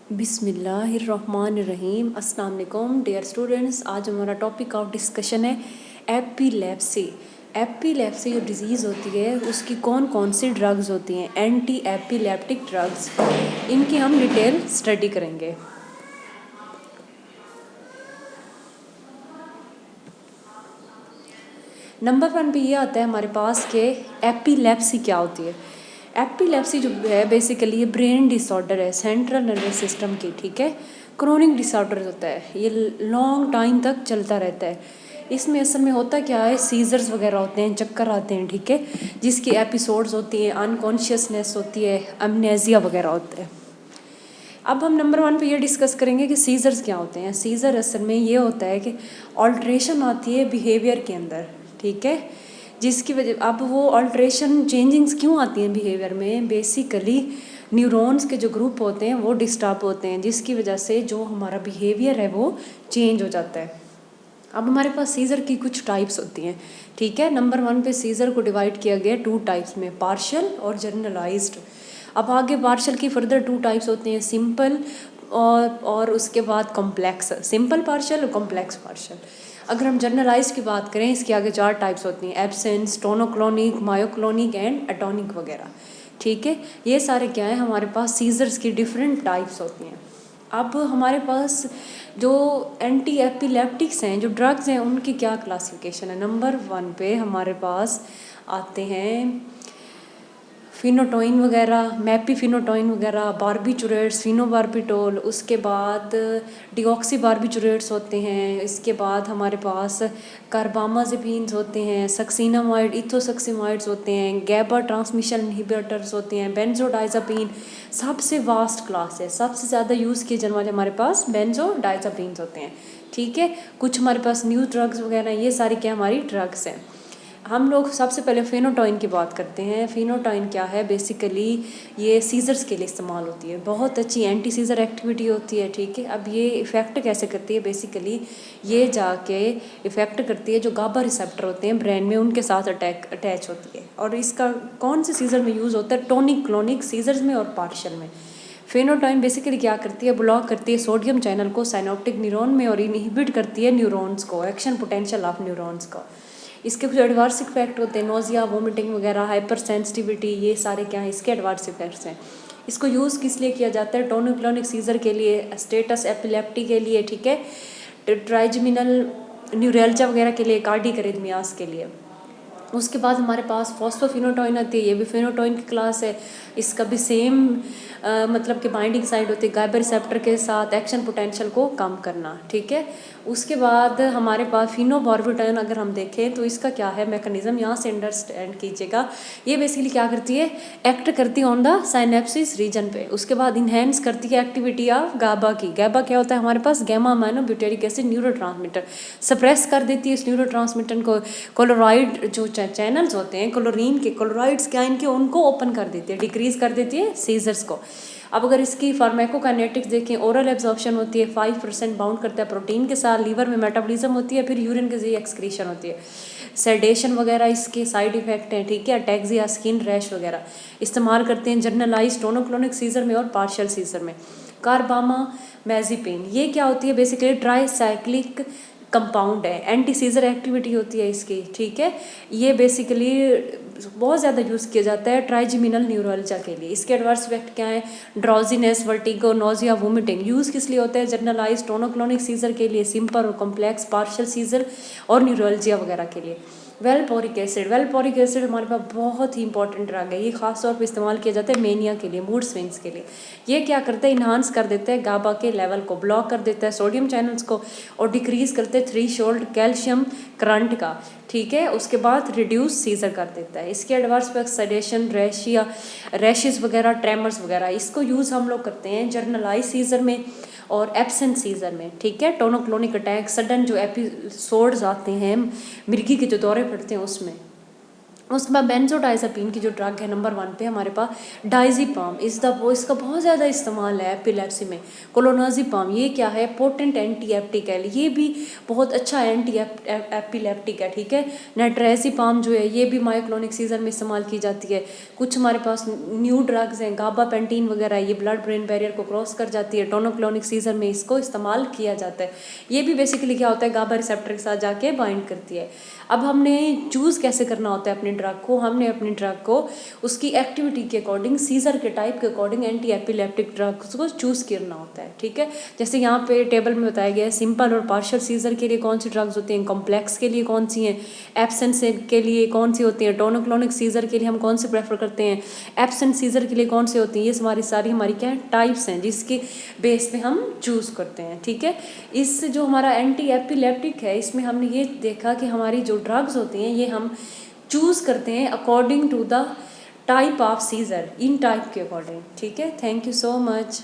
बिस्मिल्लाहिर्रहमानिर्रहीम। अस्सलाम वालेकुम डियर स्टूडेंट्स। आज हमारा टॉपिक ऑफ डिस्कशन है एपिलेप्सी। एपिलेप्सी जो डिज़ीज़ होती है उसकी कौन कौन सी ड्रग्स होती हैं, एंटी एपिलेप्टिक ड्रग्स, इनकी हम डिटेल स्टडी करेंगे। नंबर 1 पे ये आता है हमारे पास कि एपिलेप्सी क्या होती है। एपिलेप्सी जो है बेसिकली ये ब्रेन डिसऑर्डर है सेंट्रल नर्वस सिस्टम की, ठीक है। क्रोनिक डिसऑर्डर होता है, ये लॉन्ग टाइम तक चलता रहता है। इसमें असल में होता क्या है, सीजर्स वगैरह होते हैं, चक्कर आते हैं, ठीक है, जिसकी एपिसोड्स होती हैं, अनकॉन्शियसनेस होती है, अमनेजिया वगैरह होता है। अब हम नंबर 1 पे ये डिस्कस करेंगे कि सीजर्स क्या होते हैं। सीजर असल में ये होता है कि ऑल्ट्रेशन आती है बिहेवियर के अंदर, ठीक है, जिसकी वजह अब वो ऑल्ट्रेशन चेंजिंग्स क्यों आती हैं बिहेवियर में, बेसिकली न्यूरॉन्स के जो ग्रुप होते हैं वो डिस्टर्ब होते हैं, जिसकी वजह से जो हमारा बिहेवियर है वो चेंज हो जाता है। अब हमारे पास सीज़र की कुछ टाइप्स होती हैं, ठीक है। नंबर 1 पे सीज़र को डिवाइड किया गया 2 टाइप्स में, पार्शियल और जनरलाइज्ड। अब आगे पार्शियल की फर्दर 2 टाइप्स होते हैं, सिंपल और उसके बाद कॉम्प्लेक्स। सिंपल पार्शियल और कॉम्प्लेक्स पार्शियल। अगर हम जनरलाइज की बात करें, इसके आगे 4 टाइप्स होती हैं, एब्सेंस, टोनोक्लोनिक, मायोक्लोनिक एंड एटोनिक वगैरह, ठीक है। ये सारे क्या है, हमारे पास सीजर्स की डिफरेंट टाइप्स होती हैं। अब हमारे पास जो एंटी एपिलेप्टिक्स हैं, जो ड्रग्स हैं, उनकी क्या क्लासिफिकेशन है। नंबर 1 पे हमारे पास आते हैं फिनोटोइन वगैरह, मैपीफिनोटोइन वगैरह, बारबिचुरेट्स, फिनोबार्बिटोल, उसके बाद डिऑक्सी बारबिचुरेट्स होते हैं, इसके बाद हमारे पास कार्बामाजेपिन्स होते हैं, सक्सिनामाइड, इथोसक्सिमाइड्स होते हैं, गैबा ट्रांसमिशन इनहिबिटर्स होते हैं, बेंजोडाइजापीन सबसे वास्ट क्लास है, सबसे ज़्यादा यूज़ किए जाने वाले हमारे पास बेंजोडाइजापीन्स होते हैं, ठीक है। कुछ हमारे पास न्यू ड्रग्स वगैरह, ये सारी क्या हमारी ड्रग्स हैं। हम लोग सबसे पहले फिनोटोइन की बात करते हैं। फिनोटोइन क्या है, बेसिकली ये सीजर्स के लिए इस्तेमाल होती है, बहुत अच्छी एंटी सीजर एक्टिविटी होती है, ठीक है। अब ये इफ़ेक्ट कैसे करती है, बेसिकली ये जाके इफ़ेक्ट करती है जो गाबा रिसेप्टर होते हैं ब्रेन में, उनके साथ अटैच होती है। और इसका कौन से सीजर में यूज़ होता है, टोनिक क्लोनिक सीजर्स में और पार्शियल में। फिनोटोइन बेसिकली क्या करती है, ब्लॉक करती है सोडियम चैनल को साइनोप्टिक न्यूरॉन में और इनहिबिट करती है न्यूरॉन्स को, एक्शन पोटेंशियल ऑफ न्यूरॉन्स को। इसके कुछ एडवर्स इफेक्ट होते हैं, नोजिया, वोमिटिंग वगैरह, हाइपर सेंसिटिविटी, ये सारे क्या हैं इसके एडवर्स इफेक्ट्स हैं। इसको यूज़ किस लिए किया जाता है, टोनिक-क्लोनिक सीजर के लिए, स्टेटस एपिलेप्टी के लिए, ठीक है, ट्राइजेमिनल न्यूरैल्जिया वगैरह के लिए, कार्डिक अरिथमियास के लिए। उसके बाद हमारे पास फॉस्फोफिनोटोइन आती है, ये भी फिनोटोइन की क्लास है। इसका भी सेम मतलब कि बाइंडिंग साइड होती है गायबा रिसेप्टर के साथ, एक्शन पोटेंशियल को कम करना, ठीक है। उसके बाद हमारे पास फिनोबार्बिटोइन अगर हम देखें तो इसका क्या है मैकेनिज्म, यहाँ से अंडरस्टैंड कीजिएगा। ये बेसिकली क्या करती है, एक्ट करती है ऑन द साइनेप्सिस रीजन पे। उसके बाद इन्हेंस करती है एक्टिविटी ऑफ गाबा की। गाबा क्या होता है हमारे पास, gamma amino butyric acid neurotransmitter, suppress कर देती है इस न्यूरोट्रांसमीटर को। क्लोराइड जो चैनल्स होते हैं क्लोरीन के, क्लोराइड्स क्या इनके, उनको ओपन कर देती है, डिक्रीज कर देती है सीजर्स को। अब अगर इसकी फार्माकोकाइनेटिक्स देखें, ओरल एब्जॉर्प्शन होती है, 5% बाउंड करता है प्रोटीन के साथ, लीवर में मेटाबॉलिज्म होती है, फिर यूरिन के जरिए एक्सक्रीशन होती है। सेडेशन वगैरह इसके साइड इफेक्ट हैं, ठीक है, अटैक्सिया, स्किन रैश वगैरह इस्तेमाल करते हैं जनरलाइज टोनोक्लोनिक सीजर में और पार्शियल सीजर में। कार्बामाजेपिन ये क्या होती है, बेसिकली ट्राईसाइक्लिक कंपाउंड है, एंटी सीजर एक्टिविटी होती है इसकी, ठीक है। ये बेसिकली बहुत ज़्यादा यूज़ किया जाता है ट्राइजेमिनल न्यूरल्जिया के लिए। इसके एडवर्स इफेक्ट क्या है, drowsiness, vertigo, nausea, vomiting. Use किस लिए होता है, जनरलाइज टोनोक्लोनिक सीजर के लिए, सिंपल और कॉम्प्लेक्स पार्शियल सीजर और न्यूरल्जिया वगैरह के लिए। वेलपोरिक एसिड हमारे पास बहुत ही इंपॉर्टेंट ड्रग है, ये खास तौर पे इस्तेमाल किया जाता है मेनिया के लिए, मूड स्विंग्स के लिए। ये क्या करता है, इन्हांस कर देता है गाबा के लेवल को, ब्लॉक कर देता है सोडियम चैनल्स को और डिक्रीज करते हैं थ्रेशोल्ड कैल्शियम करंट का, ठीक है। उसके बाद रिड्यूस सीजर कर देता है। इसके एडवर्स पे सडेशन, रैशेस वगैरह, ट्रेमर्स वगैरह, इसको यूज़ हम लोग करते हैं जर्नलाइज सीजर में और एब्सेंट सीजर में, ठीक है। टोनोक्लोनिक अटैक, सडन जो एपिसोड्स आते हैं, मिर्गी के जो दौरे पड़ते हैं उसमें, उसके बाद बेंजोडाइज़ेपिन की जो ड्रग है नंबर 1 पे हमारे पास डाइज़ेपाम इसका बहुत ज़्यादा इस्तेमाल है एपिलेप्सी में। क्लोनाज़ेपाम ये क्या है, पोटेंट एंटी एप्टिक है, ये भी बहुत अच्छा एंटी एपिलेप्टिक है, ठीक है। नाइट्राज़ेपाम जो है ये भी मायोक्लोनिक सीजर में इस्तेमाल की जाती है। कुछ हमारे पास न्यू ड्रग्स हैं, गाबापेंटीन वगैरह, ये ब्लड ब्रेन बैरियर को क्रॉस कर जाती है, टोनोक्लोनिक सीजर में इसको इस्तेमाल किया जाता है। ये भी बेसिकली क्या होता है, गाबा रिसेप्टर के साथ जाके बाइंड करती है। अब हमने चूज़ कैसे करना होता है अपने ड्रग को, हमने अपनी ड्रग को उसकी एक्टिविटी के अकॉर्डिंग, सीजर के टाइप के अकॉर्डिंग एंटी एपिलेप्टिक ड्रग्स को चूज़ करना होता है, ठीक है। जैसे यहाँ पे टेबल में बताया गया है सिंपल और पार्शियल सीजर के लिए कौन सी ड्रग्स होती हैं, कॉम्प्लेक्स के लिए कौन सी हैं, एब्सेंस के लिए कौन सी होती हैं, टोनोक्लोनिक सीजर के लिए हम कौन से प्रेफर करते हैं, एब्सेंट सीजर के लिए कौन से होती हैं। ये हमारी क्या टाइप्स हैं जिसके बेस पे हम चूज़ करते हैं, ठीक है। इस जो हमारा एंटी एपिलेप्टिक है इसमें हमने ये देखा कि हमारी जो ड्रग्स होती हैं ये हम चूज़ करते हैं according to the type of seizure, इन टाइप के अकॉर्डिंग, ठीक है। Thank you so much.